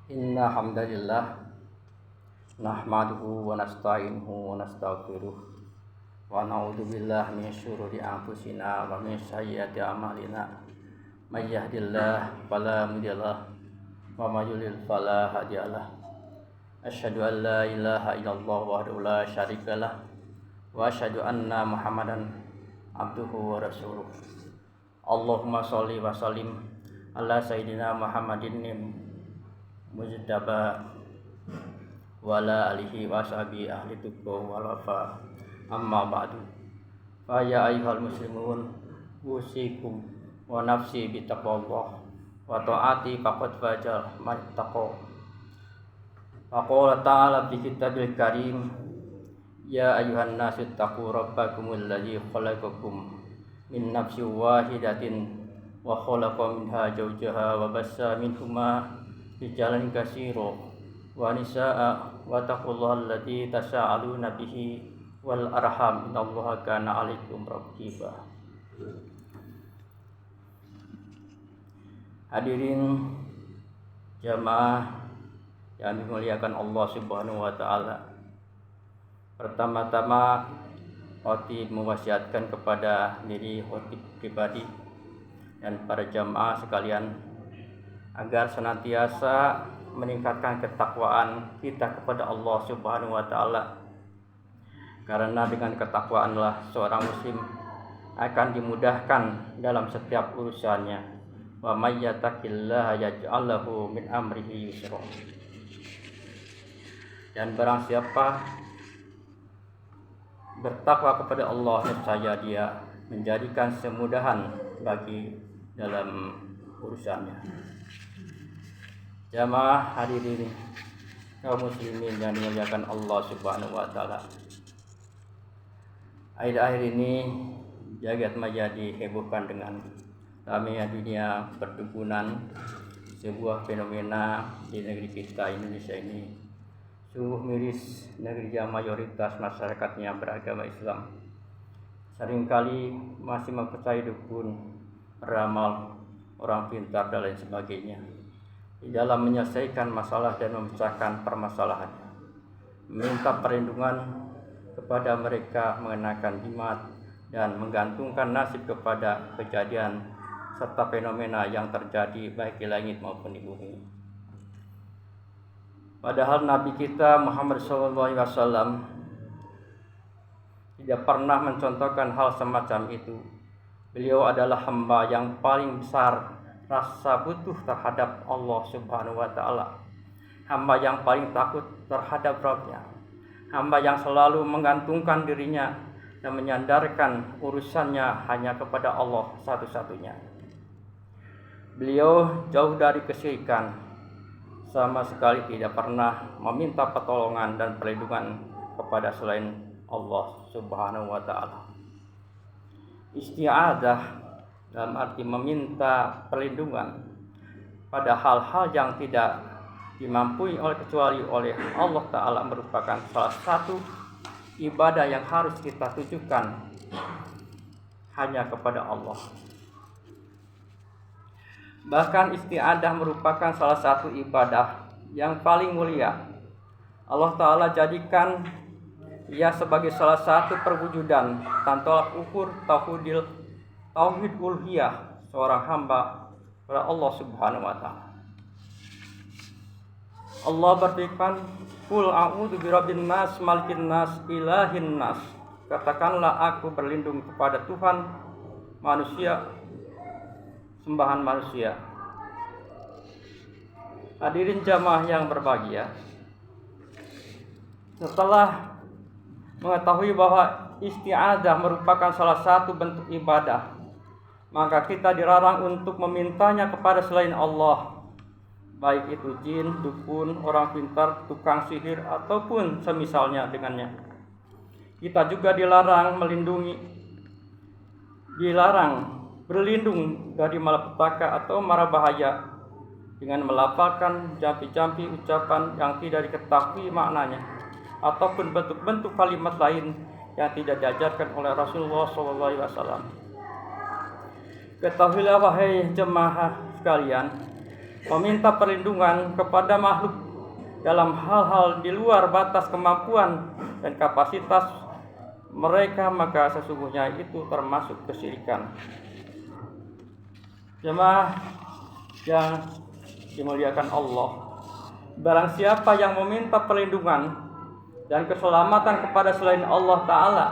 Inna hamdalillah nahmaduhu wa nasta'inuhu wa nastaghfiruh wa na'udzu billahi min syururi anfusina wa min sayyiati a'malina may yahdihillahu fala mudhillalah wa may yudlil fala hadiyalah. Asyhadu an la ilaha illallah wahdahu la syarikalah wa asyhadu anna Muhammadan abduhu wa rasuluh. Allahumma sholli wa sallim ala sayyidina Muhammadin mujtaba wa ala alihi wa sahbihi ahli tuqwa wal wafa. Amma ba'du, fa ya ayyuhal muslimun usikum wa nafsi bi taqwallah wa ta'ati faqad fajal man taqa. Faqala ta'ala fi kitabil karim, ya ayyuhan nasu taqu rabbakumul ladzi khalaqakum min nafsin wahidatin wa khalaqa minha zawjaha wa bassa minhuma rijalan katsira wa nisaa wa taqullaha allati tasaaluna bihi wal arham innallaha kana 'alaikum raqiba. Hadirin jamaah yang dimuliakan Allah Subhanahu wa taala. Pertama-tama khotib mewasiatkan kepada diri khotib pribadi dan para jamaah sekalian agar senantiasa meningkatkan ketakwaan kita kepada Allah Subhanahu wa taala. Karena dengan ketakwaanlah seorang muslim akan dimudahkan dalam setiap urusannya. Wa may yattaqillaha yaj'al lahu min amrihi yusra. Dan barang siapa bertakwa kepada Allah, niscaya dia menjadikan semudahan bagi dalam urusannya. Jamaah hadirin kaum muslimin yang dimuliakan Allah Subhanahu wa taala. Akhir-akhir ini jagat maya dihebohkan dengan ramainya dunia perdukunan, sebuah fenomena di negeri kita Indonesia ini. Sungguh miris negeri yang mayoritas masyarakatnya beragama Islam seringkali masih mempercayai dukun, peramal, orang pintar dan lain sebagainya di dalam menyelesaikan masalah dan memecahkan permasalahan. Meminta perlindungan kepada mereka mengenakan jimat dan menggantungkan nasib kepada kejadian serta fenomena yang terjadi baik di langit maupun di bumi. Padahal Nabi kita Muhammad SAW tidak pernah mencontohkan hal semacam itu. Beliau adalah hamba yang paling besar rasa butuh terhadap Allah Subhanahu wa taala, hamba yang paling takut terhadap Rabb-Nya, hamba yang selalu menggantungkan dirinya dan menyandarkan urusannya hanya kepada Allah satu-satunya. Beliau jauh dari kesyirikan, sama sekali tidak pernah meminta pertolongan dan perlindungan kepada selain Allah Subhanahu wa taala. Isti'adzah dalam arti meminta perlindungan pada hal-hal yang tidak dimampui kecuali oleh Allah Ta'ala merupakan salah satu ibadah yang harus kita tujukan hanya kepada Allah. Bahkan isti'adzah merupakan salah satu ibadah yang paling mulia. Allah Ta'ala jadikan ia sebagai salah satu perwujudan tolak ukur tauhid uluhiyah seorang hamba kepada Allah Subhanahu wa taala. Allah berfirman, "Qul a'udzu birabbin nas, malikin nas, ilahin nas." Katakanlah aku berlindung kepada Tuhan manusia, sembahan manusia. Hadirin jamaah yang berbahagia, setelah mengetahui bahwa isti'adzah merupakan salah satu bentuk ibadah, maka kita dilarang untuk memintanya kepada selain Allah, baik itu jin, dukun, orang pintar, tukang sihir, ataupun semisalnya dengannya. Kita juga dilarang berlindung dari malapetaka atau mara bahaya dengan melafalkan jampi-jampi ucapan yang tidak diketahui maknanya, ataupun bentuk-bentuk kalimat lain yang tidak diajarkan oleh Rasulullah SAW. Ketahuilah wahai jemaah sekalian, meminta perlindungan kepada makhluk dalam hal-hal di luar batas kemampuan dan kapasitas mereka, maka sesungguhnya itu termasuk kesyirikan. Jemaah yang dimuliakan Allah, barang siapa yang meminta perlindungan dan keselamatan kepada selain Allah Ta'ala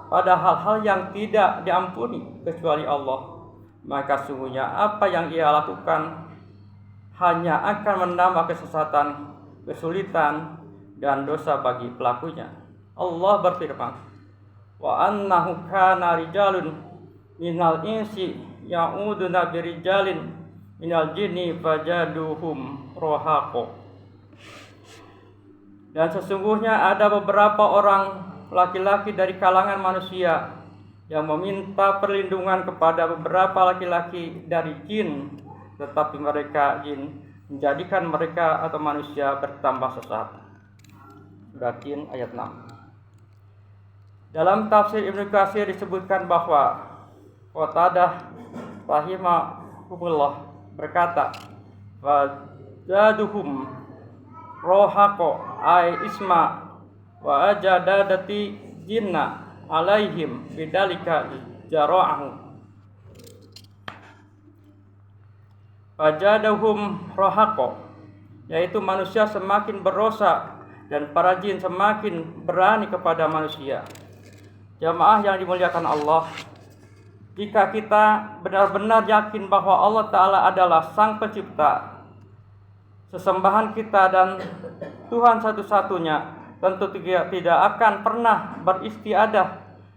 pada hal-hal yang tidak diampuni kecuali Allah, maka sungguhnya apa yang ia lakukan hanya akan menambah kesesatan, kesulitan, dan dosa bagi pelakunya. Allah berfirman, wa annahu kana rijalun minal insi ya'uduna birijalin minal jinni fajaduhum rohaqo. Dan sesungguhnya ada beberapa orang laki-laki dari kalangan manusia yang meminta perlindungan kepada beberapa laki-laki dari jin, tetapi mereka jin menjadikan mereka atau manusia bertambah sesat. Surat Jin ayat 6. Dalam tafsir Ibnu Katsir disebutkan bahwa Qatadah rahimahullah berkata, "Fajaduhum rohaqo ay isma wa ajadadati jinna alaihim bidalika jara'ahu." Fajadahum rohaqo, yaitu manusia semakin berdosa dan para jin semakin berani kepada manusia. Jamaah yang dimuliakan Allah, jika kita benar-benar yakin bahwa Allah Ta'ala adalah Sang Pencipta, sesembahan kita dan Tuhan satu-satunya, tentu tidak akan pernah beristiadah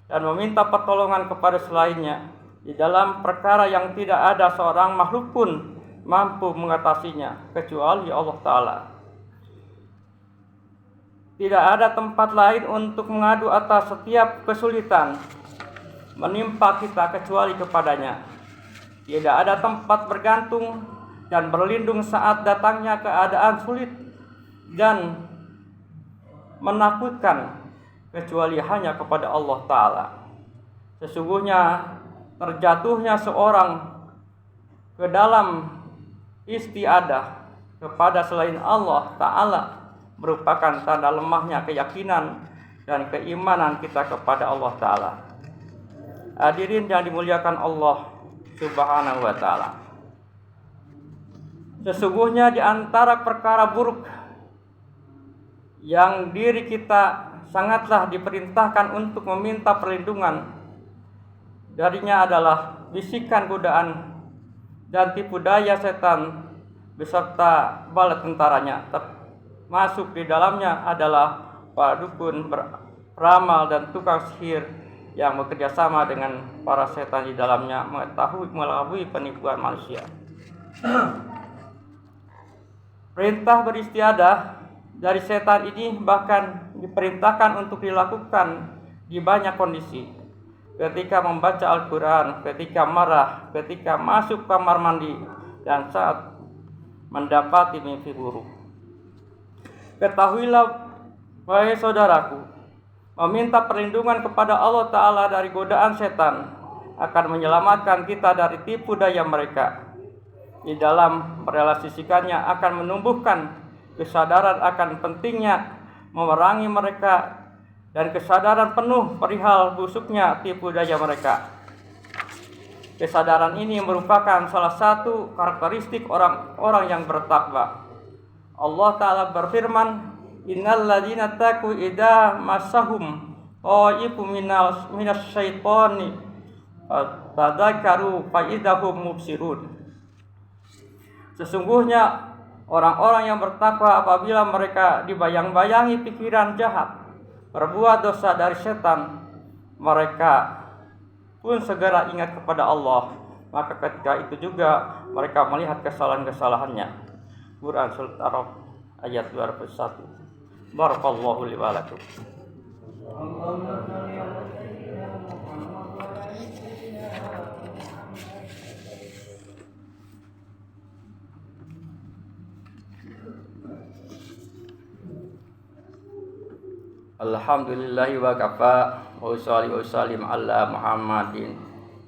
dan meminta pertolongan kepada selainnya di dalam perkara yang tidak ada seorang makhluk pun mampu mengatasinya kecuali Allah Ta'ala. Tidak ada tempat lain untuk mengadu atas setiap kesulitan menimpa kita kecuali kepadanya. Tidak ada tempat bergantung dan berlindung saat datangnya keadaan sulit dan menakutkan kecuali hanya kepada Allah Ta'ala. Sesungguhnya terjatuhnya seorang ke dalam istiadah kepada selain Allah Ta'ala merupakan tanda lemahnya keyakinan dan keimanan kita kepada Allah Ta'ala. Hadirin yang dimuliakan Allah Subhanahu wa Ta'ala, sesungguhnya di antara perkara buruk yang diri kita sangatlah diperintahkan untuk meminta perlindungan darinya adalah bisikan godaan dan tipu daya setan beserta bala tentaranya. Masuk di dalamnya adalah para dukun, peramal, dan tukang sihir yang bekerja sama dengan para setan di dalamnya melalui penipuan manusia. Perintah beristiadah dari setan ini bahkan diperintahkan untuk dilakukan di banyak kondisi. Ketika membaca Al-Quran, ketika marah, ketika masuk kamar mandi, dan saat mendapati mimpi buruk. Ketahuilah, wahai saudaraku, meminta perlindungan kepada Allah Ta'ala dari godaan setan akan menyelamatkan kita dari tipu daya mereka. Di dalam merealisasikannya akan menumbuhkan kesadaran akan pentingnya memerangi mereka dan kesadaran penuh perihal busuknya tipu daya mereka. Kesadaran ini merupakan salah satu karakteristik orang-orang yang bertakwa. Allah Ta'ala berfirman, innal ladzina taqu idza massahum ta'ifun minas syaitani tadzakaru fa idahum mubsirun. Sesungguhnya orang-orang yang bertakwa apabila mereka dibayang-bayangi pikiran jahat, berbuat dosa dari setan, mereka pun segera ingat kepada Allah. Maka ketika itu juga mereka melihat kesalahan-kesalahannya. Quran Surat Al-Araf ayat 201. Barakallahu li wa lakum. Alhamdulillahi wa kafa wa usalli wa sallim ala Muhammadin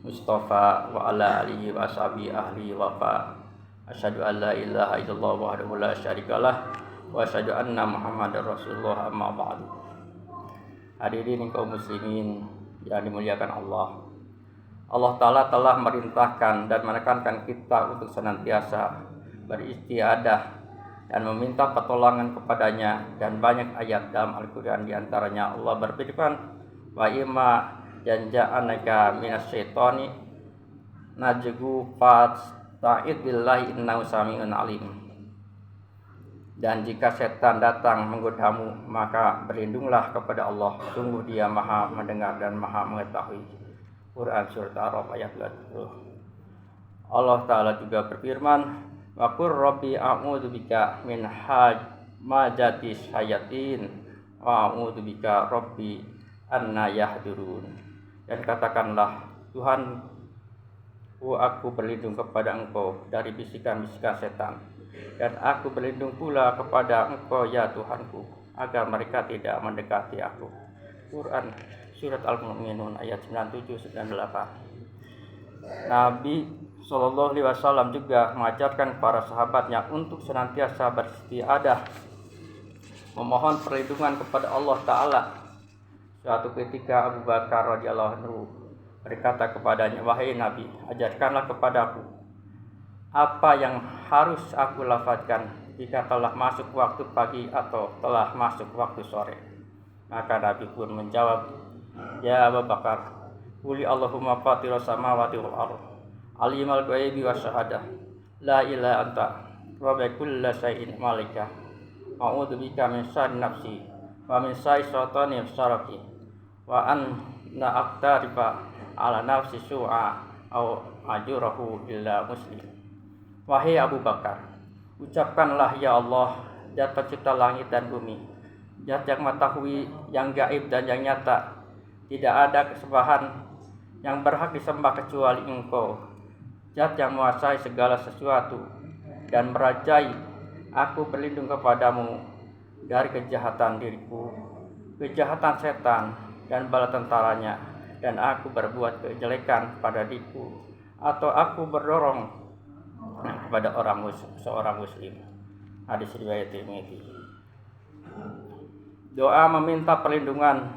Mustafa wa ala alihi wa ashabi ahli wafa. Asyhadu an la ilaha illallah wahdahu la syarikalah wa asyhadu anna Muhammadar Rasulullah amma ba'du. Hadirin kaum muslimin yang dimuliakan Allah. Allah Ta'ala telah merintahkan dan menekankan kita untuk senantiasa beristiadah dan meminta pertolongan kepadanya, dan banyak ayat dalam Al-Quran diantaranya Allah berfirman, wa imma janja'anaka minas syaitani najgu fasta'id billahi innahu sami'un alim. Dan jika setan datang menggodamu, maka berlindunglah kepada Allah, sungguh Dia Maha mendengar dan Maha mengetahui. Quran surat Al-Araf ayat 20. Allah Ta'ala juga berfirman, wa qur rabbi a'udzubika min hamazati syayatin wa a'udzubika rabbi anna yahdurun. Dan katakanlah, Tuhanku, aku berlindung kepada Engkau dari bisikan-bisikan setan, dan aku berlindung pula kepada Engkau ya Tuhanku, agar mereka tidak mendekati aku. Quran surat Al-Mu'minun ayat 97-98. Nabi SAW juga mengajarkan para sahabatnya untuk senantiasa beristiadah, memohon perlindungan kepada Allah Ta'ala. Suatu ketika Abu Bakar radhiyallahu anhu berkata kepadanya, wahai Nabi, ajarkanlah kepadaku apa yang harus aku lafazkan jika telah masuk waktu pagi atau telah masuk waktu sore. Maka Nabi pun menjawab, ya Abu Bakar, quli Allahumma fatiras samawati wal ardh, alimal ghaibi wasyahadah, la ilaha anta, rabbi kulli syai'in malika, a'udzubika min syarri nafsi wa min syarri syaitani sarqi, wa anna aqtarifa ala nafsi su'a au ajurahu illa muslim. Wahai Abu Bakar, ucapkanlah ya Allah, Zat pencipta langit dan bumi, Zat yang mengetahui yang gaib dan yang nyata. Tidak ada kesembahan yang berhak disembah kecuali Engkau, Zat yang menguasai segala sesuatu dan merajai. Aku berlindung kepadamu dari kejahatan diriku, kejahatan setan dan bala tentaranya, dan aku berbuat kejelekan pada diriku, atau aku berdorong kepada seorang muslim. Hadis riwayat Tirmidzi. Doa meminta perlindungan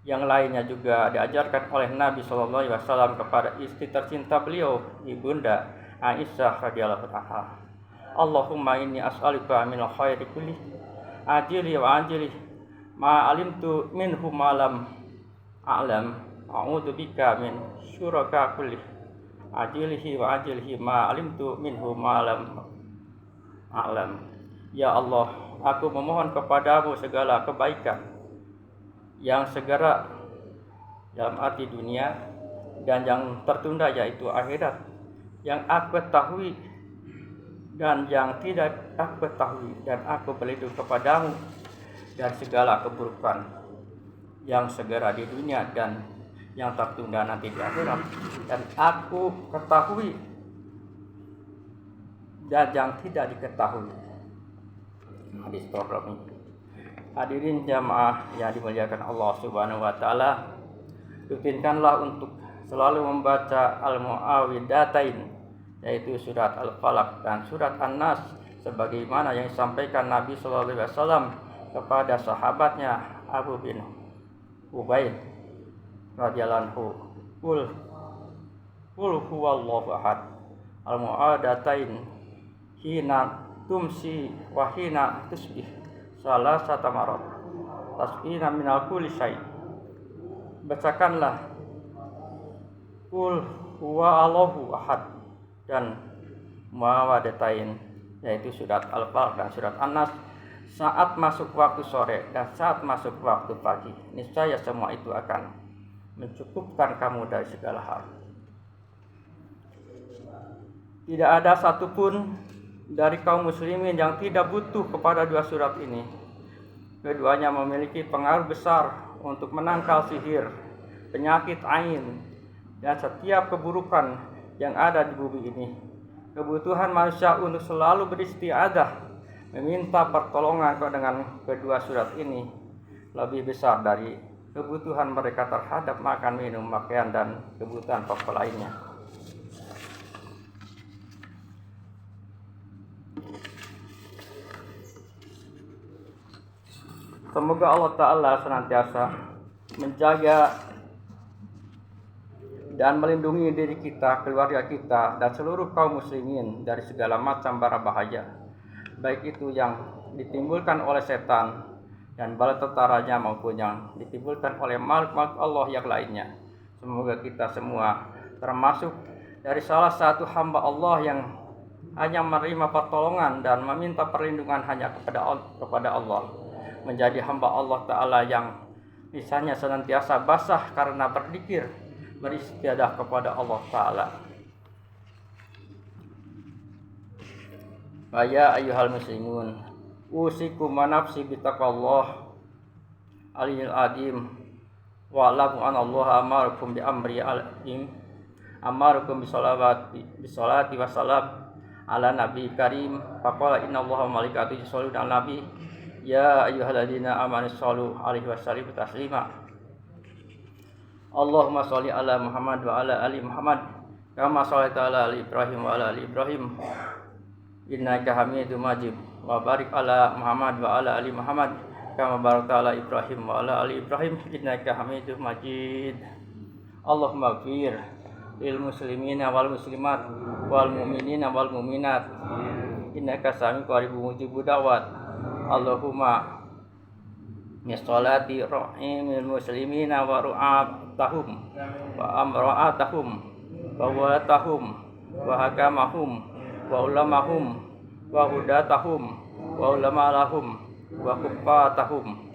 yang lainnya juga diajarkan oleh Nabi SAW kepada istri tercinta beliau, Ibunda Aisyah radhiyallahu anha. Allahumma inni as'aluka minal khairi kulli ajili wa ajili ma alimtu minhu ma lam a'lam, a'udzubika min syuraka kulli ajilihi wa ajilihi ma alimtu minhu ma lam a'lam. Ya Allah, aku memohon kepadamu segala kebaikan yang segera dalam arti dunia dan yang tertunda yaitu akhirat, yang aku ketahui dan yang tidak aku ketahui, dan aku berlindung kepadamu dari segala keburukan yang segera di dunia dan yang tertunda nanti di akhirat, dan aku ketahui dan yang tidak diketahui. Hadis Tabrani. Hadirin jamaah yang dimuliakan Allah Subhanahu wa taala, rutinkanlah untuk selalu membaca Al-Mu'awwidhatain, yaitu surat Al-Falaq dan surat An-Nas, sebagaimana yang disampaikan Nabi sallallahu alaihi wasallam kepada sahabatnya Abu bin Ubaid radhiyallahu anhu, qul huwallahu ahad, al-mu'awwidhatain hina tumsi wa hina tusbih salasata marat tasbihna minal kulli syai'. Bacakanlah qul huwallahu ahad dan mu'awwidhatain, yaitu surat Al-Falaq dan surat An-Nas, saat masuk waktu sore dan saat masuk waktu pagi. Niscaya semua itu akan mencukupkan kamu dari segala hal. Tidak ada satupun dari kaum muslimin yang tidak butuh kepada dua surat ini. Keduanya memiliki pengaruh besar untuk menangkal sihir, penyakit ain, dan setiap keburukan yang ada di bumi ini. Kebutuhan manusia untuk selalu beristiadah, meminta pertolongan dengan kedua surat ini lebih besar dari kebutuhan mereka terhadap makan, minum, pakaian, dan kebutuhan pokok lainnya. Semoga Allah Ta'ala senantiasa menjaga dan melindungi diri kita, keluarga kita, dan seluruh kaum muslimin dari segala macam bara bahaya, baik itu yang ditimbulkan oleh setan dan bala tentaranya maupun yang ditimbulkan oleh makhluk-makhluk Allah yang lainnya. Semoga kita semua termasuk dari salah satu hamba Allah yang hanya menerima pertolongan dan meminta perlindungan hanya kepada Allah, menjadi hamba Allah Ta'ala yang lisannya senantiasa basah karena berzikir, beristiadah kepada Allah Ta'ala. Ya ayyuhal muslimun, usikum wa nafsi bitaqwallah aliyil adim, wa alamu anallaha amarukum bi amri alim, amarukum bisolati wassalam ala nabi karim, faqala innallaha wa malaikatahu yusholluna ala nabi, ya ayyuhalladzina amanu shollu alaihi wasallimu taslima. Allahumma sholli ala Muhammad wa ala ali Muhammad kama shallaita ala ali Ibrahim wa ala ali Ibrahim innaka Hamidum Majid, wa barik ala Muhammad wa ala ali Muhammad kama barakta ala Ibrahim wa ala ali Ibrahim innaka Hamidum Majid. Allahumma ighfir lil muslimina wal muslimat wal mu'minina wal mu'minat innaka sami'un qaribun mujibud da'wat. Allahumma misolati ro'imil muslimina wa ru'atahum wa amra'atahum wa walatahum wa hakamahum wa ulamahum wa hudatahum wa ulamalahum wa kufatahum.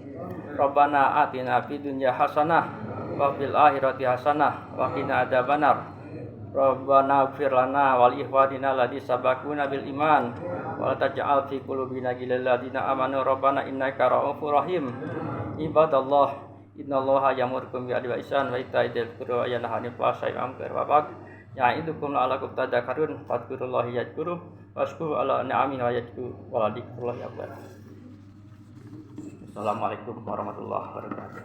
Rabbana atina fid dunya hasanah wa fil akhirati hasanah wa qina adzabannar. Rabbana ighfir lana wa li ikhwanina alladzi sabaquna bil iman wa la taj'al fi qulubina ghillal ladzina amanu rabbana innaka ra'ufur rahim. Ibadallah, innallaha ya'murukum bil 'adli wal ihsan wa ita'i dzil qurba wa yanha 'anil fahsya'i wal munkari wal baghi ya'idukum la'allakum tadhakkarun. Fadhkurullaha yadhkurukum washkuru ala ni'amihi wa yazidkum wa la dzikrullahi akbar. Assalamualaikum warahmatullahi wabarakatuh.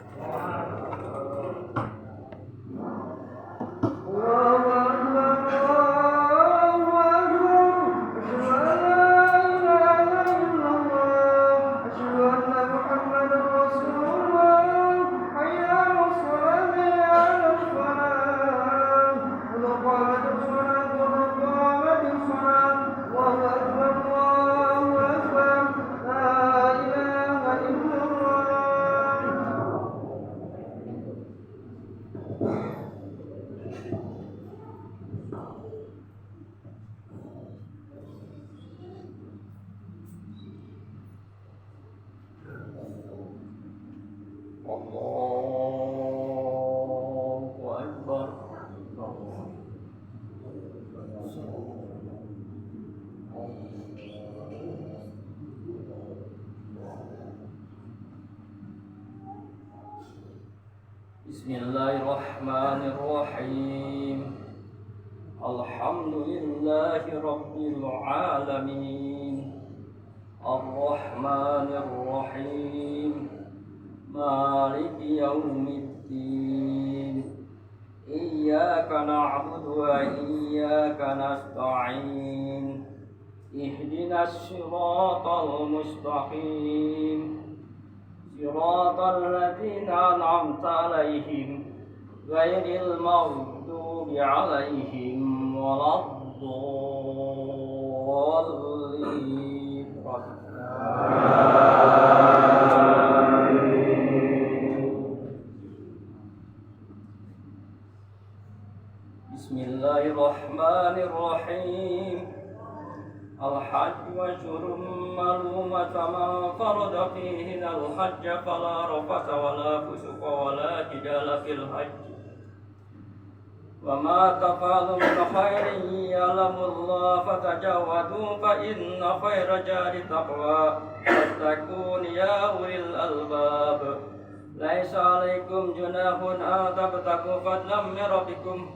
Allahu Akbar. Bismillahirrahmanirrahim. Alhamdulillahi rabbil alamin. Ar-Rahmanir-Rahim. Maliki yaumiddin. Iyyaka na'budu wa iyyaka nasta'in. Ihdinas siratal mustaqim. Siratal ladzina an'amta 'alaihim ghairil maghdubi 'alaihim waladdallin. Bismillahirrahmanirrahim. Al-hajj wa syurum ma'lumat faman farada fihi al-hajj fala rafasa wala fusuqa wala jidala fil hajj. Wa ma taf'alu min khairin ya'lamullahu fatajawadu fa inna khaira jari taqwa wattaqun ya ulil albab. Laisa 'alaikum junahun an tabtagu fadlan min rabbikum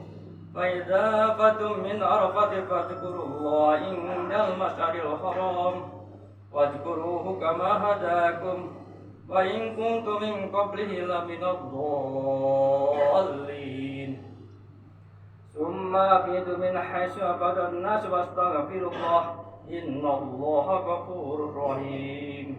fa idza fatum min arafati fadhkurullaha indal masyaril haram wadhkuruhu kama hadakum وإن كنت من قبله لمن الضالين ثم أفيضوا من حيث أفاض الناس واستغفروا الله إن الله غفور رحيم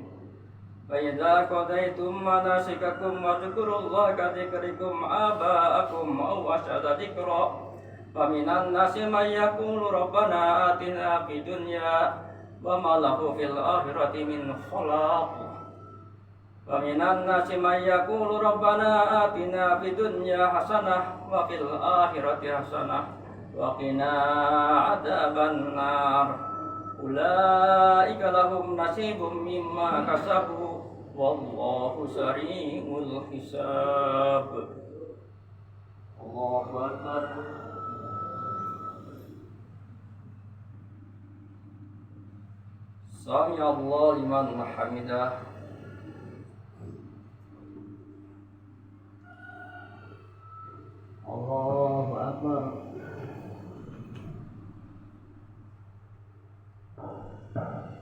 فإذا قضيتم مناسككم واذكروا الله كذكركم آباءكم أو أشد ذكرا فمن الناس من يقول ربنا آتنا في الدنيا وما له في الآخرة من خلاق ومن الناس من يقول ربنا آتنا في الدنيا حسنة وفي الآخرة حسنة وقنا عذاب النار أولئك لهم نصيب مما كسبوا والله سريع الحساب الله أكبر سمع الله لمن حمده الله أكبر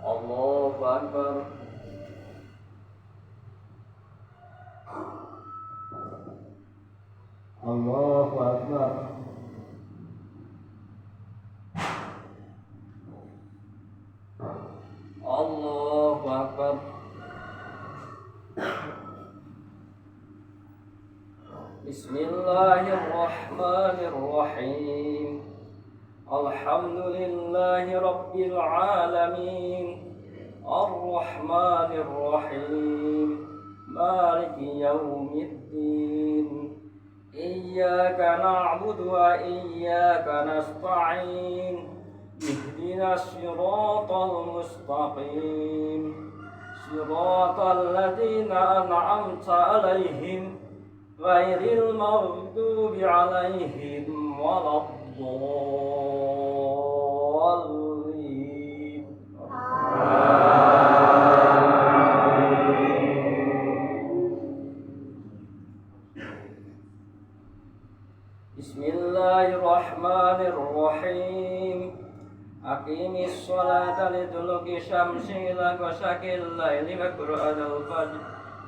الله أكبر الله أكبر الله أكبر بسم الله الرحمن الرحيم الحمد لله رب العالمين الرحمن الرحيم مالك يوم الدين إياك نعبد وإياك نستعين اهدنا الصراط المستقيم صراط الذين أنعمت عليهم غير المغضوب عليهم ولا الضالين بسم الله الرحمن الرحيم أقيم الصلاة لدلوك الشمس إلى غسق الليل وقرآن الفجر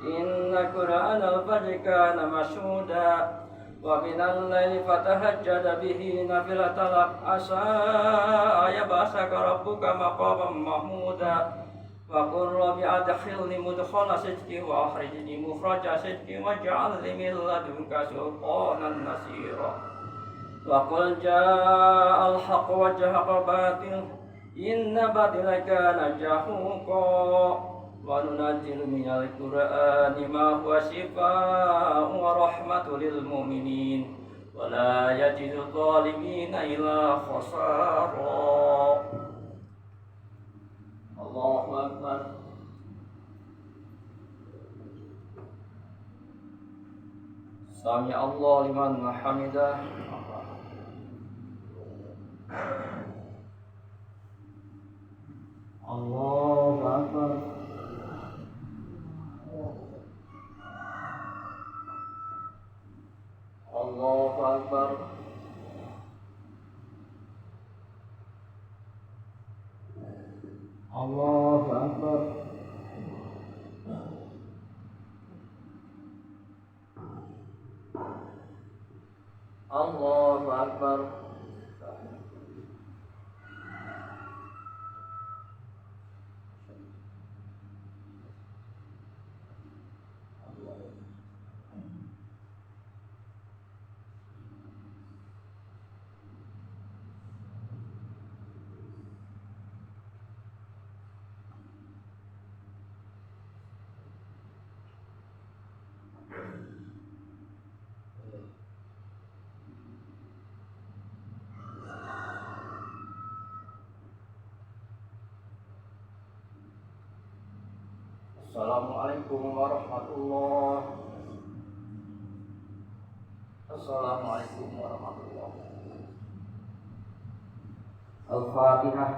إن قرآن الفجر كان مشهودا ومن الليل فتهجد به نافلة لك عسى أن يبعثك ربك مقاما محمودا وقل رب أدخلني مدخل صدق وأخرجني مخرج صدق واجعل لي من لدنك سلطانا نصيرا وقل جاء الحق وزهق الباطل إن الباطل كان زهوقا وننزل من القرآن ما هو شفاء ورحمة للمؤمنين ولا يزيد الظالمين إلا خسارا الله أكبر سمع الله لمن حمده الله أكبر الله أكبر الله أكبر الله أكبر Assalamualaikum warahmatullahi wabarakatuh. Assalamualaikum warahmatullahi wabarakatuh. Al-Fatihah.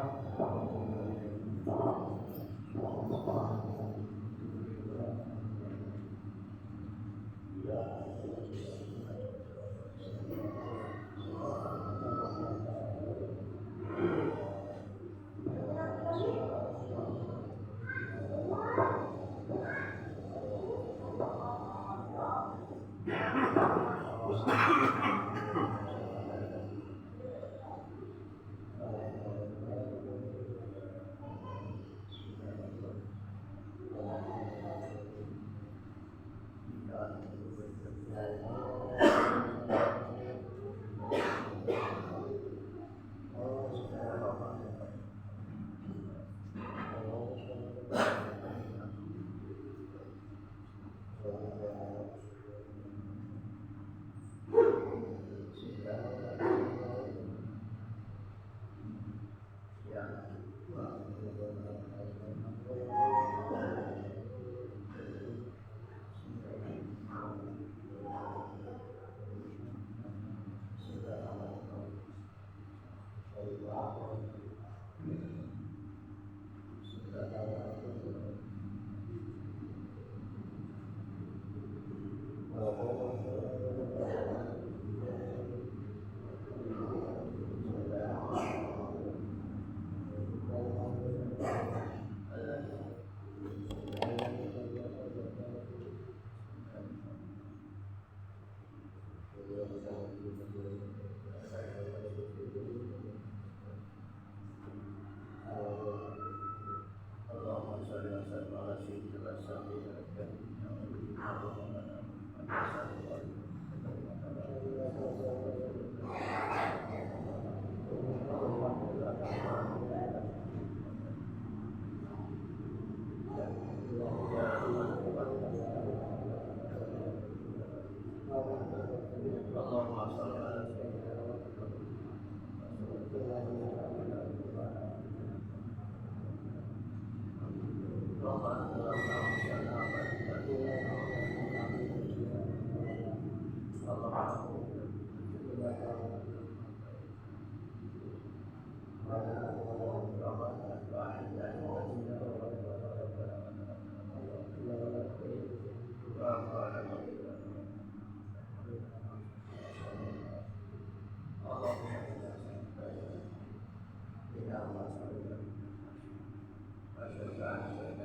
Allahumma